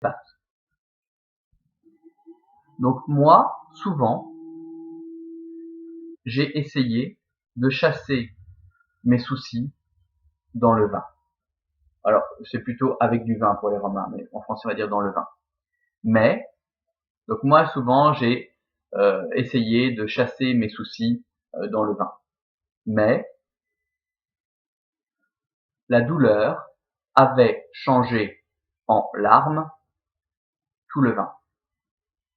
passe. Donc moi, souvent, j'ai essayé de chasser mes soucis dans le vin. Alors, c'est plutôt avec du vin pour les Romains, mais en français on va dire dans le vin. Mais, donc moi souvent j'ai essayé de chasser mes soucis dans le vin. Mais, la douleur avait changé en larmes tout le vin.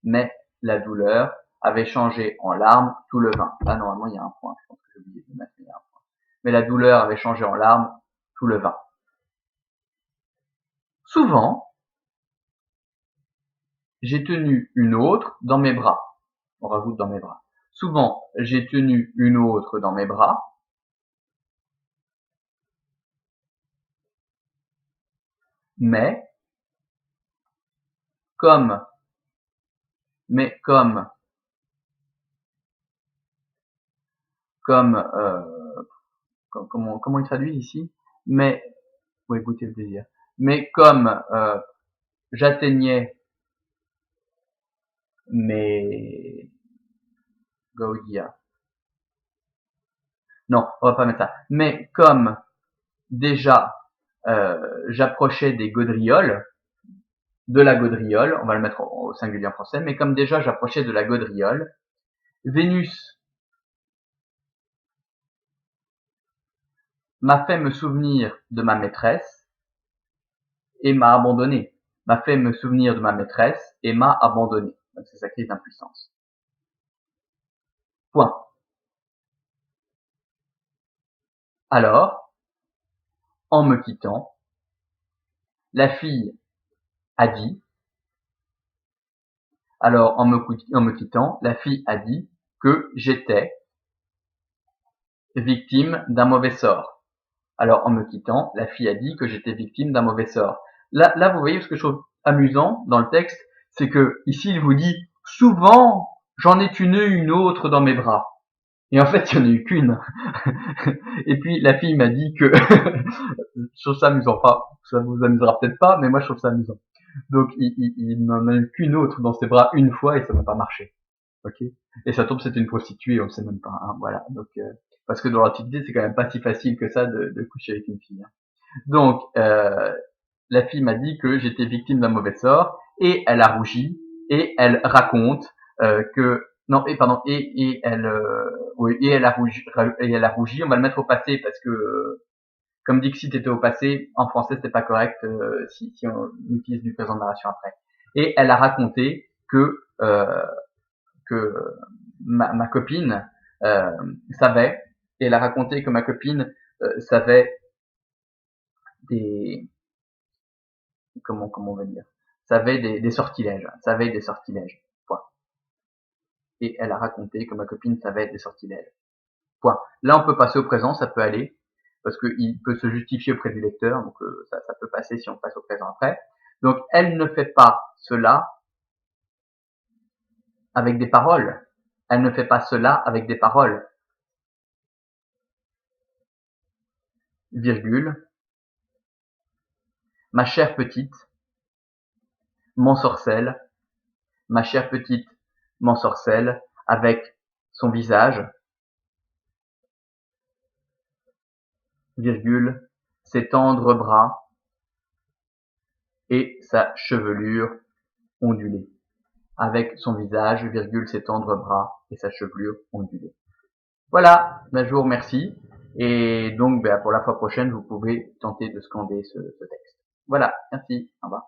Mais la douleur avait changé en larmes tout le vin. Là, normalement, il y a un point. Je pense que j'ai oublié de mettre, mais il y a un point. Mais la douleur avait changé en larmes tout le vin. Souvent, j'ai tenu une autre dans mes bras. On rajoute dans mes bras. Souvent, j'ai tenu une autre dans mes bras. Mais, comme, mais comme, comment il traduit ici? Mais, oui, goûter le désir. Mais comme j'atteignais mes Gaudia. Non, on va pas mettre ça. Mais comme déjà j'approchais des gaudrioles, de la gaudriole, on va le mettre au singulier en français, mais comme déjà j'approchais de la gaudriole, Vénus m'a fait me souvenir de ma maîtresse et m'a abandonné. M'a fait me souvenir de ma maîtresse et m'a abandonné. Donc c'est sa crise d'impuissance. Point. Alors, en me quittant, la fille a dit, alors en me quittant, la fille a dit que j'étais victime d'un mauvais sort. Alors en me quittant, la fille a dit que j'étais victime d'un mauvais sort. Là, vous voyez ce que je trouve amusant dans le texte, c'est que ici il vous dit souvent j'en ai tenu une autre dans mes bras. Et en fait, il n'y en a eu qu'une. Et puis la fille m'a dit que je trouve ça amusant. Enfin, ça vous amusera peut-être pas, mais moi je trouve ça amusant. Donc il n'en a eu qu'une autre dans ses bras une fois et ça n'a pas marché. Ok. Et ça tombe, c'était une prostituée, on sait même pas. Hein, voilà. Donc parce que dans l'Antiquité, c'est quand même pas si facile que ça de coucher avec une fille. Hein. Donc la fille m'a dit que j'étais victime d'un mauvais sort et elle a rougi et elle raconte que non et pardon et elle oui et elle a rougi. On va le mettre au passé parce que comme Dixit était au passé, en français c'était pas correct si on utilise du présent de narration après. Et elle a raconté que ma copine savait, et elle a raconté que ma copine savait des comment on va dire, savait des sortilèges, savait des sortilèges. Point. Et elle a raconté que ma copine savait des sortilèges. Point. Là, on peut passer au présent, ça peut aller, parce qu'il peut se justifier auprès du lecteur, donc ça peut passer si on passe au présent après. Donc, elle ne fait pas cela avec des paroles. Elle ne fait pas cela avec des paroles. Virgule. Ma chère petite m'ensorcelle, ma chère petite m'ensorcelle avec son visage, virgule, ses tendres bras et sa chevelure ondulée. Avec son visage, virgule, ses tendres bras et sa chevelure ondulée. Voilà, je vous remercie. Et donc, pour la fois prochaine, vous pouvez tenter de scander ce texte. Voilà, merci, au revoir.